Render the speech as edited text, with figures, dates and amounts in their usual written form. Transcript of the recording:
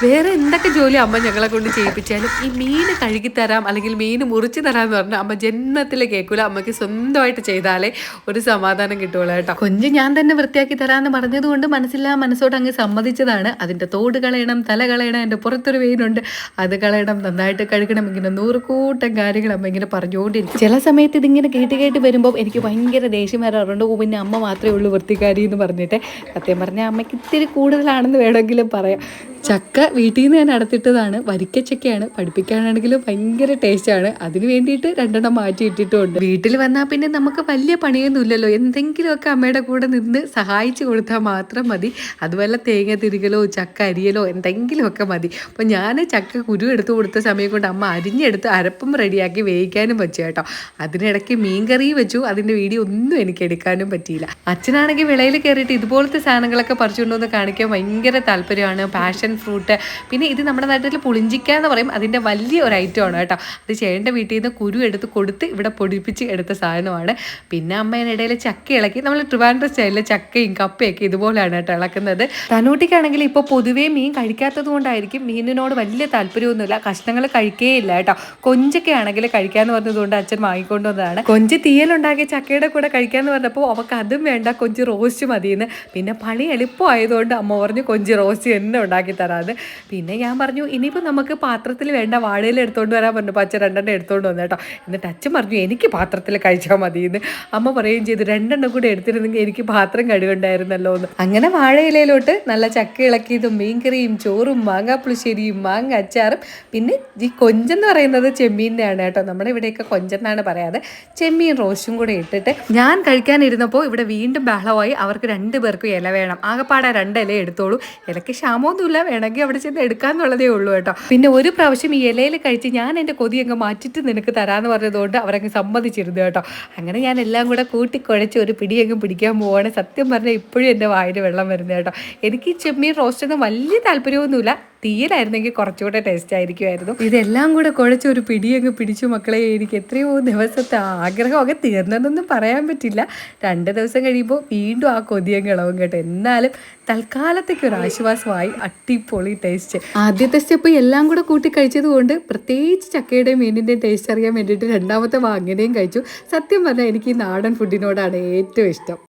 വേറെ എന്തൊക്കെ ജോലി അമ്മ ഞങ്ങളെ കൊണ്ട് ചെയ്യിപ്പിച്ചാലും ഈ മീൻ കഴുകിത്തരാം അല്ലെങ്കിൽ മീൻ മുറിച്ച് തരാമെന്ന് പറഞ്ഞാൽ അമ്മ ജന്മത്തിൽ കേൾക്കൂല. അമ്മയ്ക്ക് സ്വന്തമായിട്ട് ചെയ്താലേ ഒരു സമാധാനം കിട്ടുള്ളൂ കേട്ടോ. കൊഞ്ച് ഞാൻ തന്നെ വൃത്തിയാക്കി തരാമെന്ന് പറഞ്ഞതുകൊണ്ട് മനസ്സോട് അങ്ങ് സമ്മതിച്ചതാണ്. അതിൻ്റെ തോട് കളയണം, തല കളയണം, എൻ്റെ പുറത്തൊരു വെയിനുണ്ട് അത് കളയണം, നന്നായിട്ട് കഴുകണം, ഇങ്ങനെ 100 കൂട്ടം കാര്യങ്ങൾ അമ്മ ഇങ്ങനെ പറഞ്ഞുകൊണ്ടിരിക്കും. ചില സമയത്ത് ഇതിങ്ങനെ കേട്ട് വരുമ്പോൾ എനിക്ക് ഭയങ്കര ദേഷ്യം വരാറുണ്ട്. പിന്നെ അമ്മ മാത്രമേ ഉള്ളൂ വൃത്തിക്കാരി എന്ന് പറഞ്ഞിട്ട്. സത്യം പറഞ്ഞാൽ അമ്മയ്ക്ക് ഇത്തിരി കൂടുതലാണെന്ന് വേണമെങ്കിലും പറയാം. ചക്ക വീട്ടിൽ നിന്ന് ഞാൻ അടുത്തിട്ടതാണ്. വരിക്കച്ചക്കയാണ്. പഠിപ്പിക്കാനാണെങ്കിലും ഭയങ്കര ടേസ്റ്റാണ്. അതിന് വേണ്ടിയിട്ട് 2 മാറ്റി ഇട്ടിട്ടുമുണ്ട്. വീട്ടിൽ വന്നാൽ പിന്നെ നമുക്ക് വലിയ പണിയൊന്നുമില്ലല്ലോ. എന്തെങ്കിലുമൊക്കെ അമ്മയുടെ കൂടെ നിന്ന് സഹായിച്ചു കൊടുത്താൽ മാത്രം മതി. അതുപോലെ തേങ്ങ തിരികലോ ചക്ക അരിയലോ എന്തെങ്കിലുമൊക്കെ മതി. അപ്പോൾ ഞാൻ ചക്ക കുരു എടുത്ത് കൊടുത്ത സമയം കൊണ്ട് അമ്മ അരിഞ്ഞെടുത്ത് അരപ്പും റെഡിയാക്കി വേവിക്കാനും വെച്ചു കേട്ടോ. അതിനിടയ്ക്ക് മീൻകറി വെച്ചു. അതിൻ്റെ വീഡിയോ ഒന്നും എനിക്ക് എടുക്കാനും പറ്റിയില്ല. അച്ഛനാണെങ്കിൽ വിളയിൽ കയറിയിട്ട് ഇതുപോലത്തെ സാധനങ്ങളൊക്കെ പറിച്ചുകൊണ്ടുവന്ന് കാണിക്കാൻ ഭയങ്കര താല്പര്യമാണ്. പാഷൻ ഫ്രൂട്ട്, പിന്നെ ഇത് നമ്മുടെ നാട്ടിൽ പുളിഞ്ചിക്ക എന്ന് പറയും. അതിൻ്റെ വലിയ ഒരു ഐറ്റമാണ് കേട്ടോ. അത് ചേട്ടൻ്റെ വീട്ടിൽ നിന്ന് കുരു എടുത്ത് കൊടുത്ത് ഇവിടെ പൊടിപ്പിച്ച് എടുത്ത സാധനമാണ്. പിന്നെ അമ്മേനിടയിൽ ചക്ക ഇളക്കി നമ്മൾ ട്രിവാൻഡ്രം സ്റ്റൈലിൽ ചക്കയും കപ്പയൊക്കെ ഇതുപോലെയാണ് കേട്ടോ ഇളക്കുന്നത്. തനൂട്ടിക്കാണെങ്കിൽ ഇപ്പോൾ പൊതുവേ മീൻ കഴിക്കാത്തത് കൊണ്ടായിരിക്കും മീനിനോട് വലിയ താല്പര്യമൊന്നുമില്ല. കഷ്ണങ്ങൾ കഴിക്കേയില്ല കേട്ടോ. കൊഞ്ചൊക്കെ ആണെങ്കിൽ കഴിക്കാമെന്ന് പറഞ്ഞതുകൊണ്ട് അച്ഛൻ വാങ്ങിക്കൊണ്ട് വന്നതാണ്. കൊഞ്ച് തീയലുണ്ടാക്കി ചക്കയുടെ കൂടെ കഴിക്കാമെന്ന് പറഞ്ഞപ്പോൾ അവൾക്ക് അതും വേണ്ട, കൊഞ്ച് റോസ്റ്റ് മതിയെന്ന്. പിന്നെ പണി എളുപ്പമായതുകൊണ്ട് അമ്മ പറഞ്ഞു കൊഞ്ച് റോസ്റ്റ് തന്നെ ഉണ്ടാക്കി തരാതെ. പിന്നെ ഞാൻ പറഞ്ഞു ഇനിയിപ്പോൾ നമുക്ക് പാത്രത്തിൽ വേണ്ട, വാഴയിൽ എടുത്തുകൊണ്ട് വരാൻ പറഞ്ഞു. അച്ഛൻ 2 എടുത്തുകൊണ്ട് വന്നു കേട്ടോ. എന്നിട്ട് അച്ഛൻ പറഞ്ഞു എനിക്ക് പാത്രത്തിൽ കഴിച്ചാൽ മതിയെന്ന്. അമ്മ പറയുകയും ചെയ്തു 2 കൂടെ എടുത്തിരുന്നെങ്കിൽ എനിക്ക് പാത്രം കഴുകണ്ടായിരുന്നല്ലോ എന്ന്. അങ്ങനെ വാഴയിലയിലോട്ട് നല്ല ചക്ക ഇളക്കിയതും മീൻകറിയും ചോറും മാങ്ങാപ്പുളിശ്ശേരിയും മാങ്ങ അച്ചാറും. പിന്നെ ഈ കൊഞ്ചെന്ന് പറയുന്നത് ചെമ്മീനാണ് കേട്ടോ. നമ്മുടെ ഇവിടെയൊക്കെ കൊഞ്ചെന്നാണ് പറയാതെ. ചെമ്മീൻ റോസ്റ്റും കൂടെ ഇട്ടിട്ട് ഞാൻ കഴിക്കാനിരുന്നപ്പോൾ ഇവിടെ വീണ്ടും ബഹളമായി. അവർക്ക് 2 പേർക്കും ഇല വേണം. ആകെപ്പാടെ 2 ഇല എടുത്തോളൂ. ഇലയ്ക്ക് ക്ഷാമമൊന്നുമില്ല, വേണമെങ്കിൽ അവിടെ ചെന്ന് എടുക്കാന്നുള്ളതേ ഉള്ളൂ കേട്ടോ. പിന്നെ ഒരു പ്രാവശ്യം ഈ ഇലയിൽ കഴിച്ച് ഞാൻ എൻ്റെ കൊതി അങ്ങ് മാറ്റിട്ട് നിനക്ക് തരാമെന്ന് പറഞ്ഞതുകൊണ്ട് അവരങ്ങ് സമ്മതിച്ചിരുന്നു കേട്ടോ. അങ്ങനെ ഞാൻ എല്ലാം കൂടെ കൂട്ടിക്കുഴച്ച് ഒരു പിടിയങ്ങ് പിടിക്കാൻ പോവാണ്. സത്യം പറഞ്ഞാൽ ഇപ്പോഴും എൻ്റെ വായിൽ വെള്ളം വരുന്നത് കേട്ടോ. എനിക്ക് ചെമ്മീൻ റോസ്റ്റൊന്നും വലിയ താല്പര്യമൊന്നുമില്ല. തീയലായിരുന്നെങ്കിൽ കുറച്ചുകൂടെ ടേസ്റ്റ് ആയിരിക്കുമായിരുന്നു. ഇതെല്ലാം കൂടെ കുഴച്ച് ഒരു പിടിയങ്ങ് പിടിച്ചു മക്കളെ. എനിക്ക് എത്രയോ ദിവസത്തെ ആഗ്രഹമൊക്കെ തീർന്നതെന്നൊന്നും പറയാൻ പറ്റില്ല. 2 ദിവസം കഴിയുമ്പോൾ വീണ്ടും ആ കൊതിയങ്ങ് ഇളവും കേട്ടോ. എന്നാലും തൽക്കാലത്തേക്ക് ഒരു ആശ്വാസമായി. അടിപൊളി ടേസ്റ്റ്. ആദ്യത്തെ സ്റ്റെപ്പ് എല്ലാം കൂടെ കൂട്ടി കഴിച്ചത് കൊണ്ട് പ്രത്യേകിച്ച് ചക്കയുടെയും മീനിൻ്റെയും ടേസ്റ്റ് അറിയാൻ വേണ്ടിയിട്ട് 2ാമത്തെ അങ്ങനെയും കഴിച്ചു. സത്യം പറഞ്ഞാൽ എനിക്ക് ഈ നാടൻ ഫുഡിനോടാണ് ഏറ്റവും ഇഷ്ടം.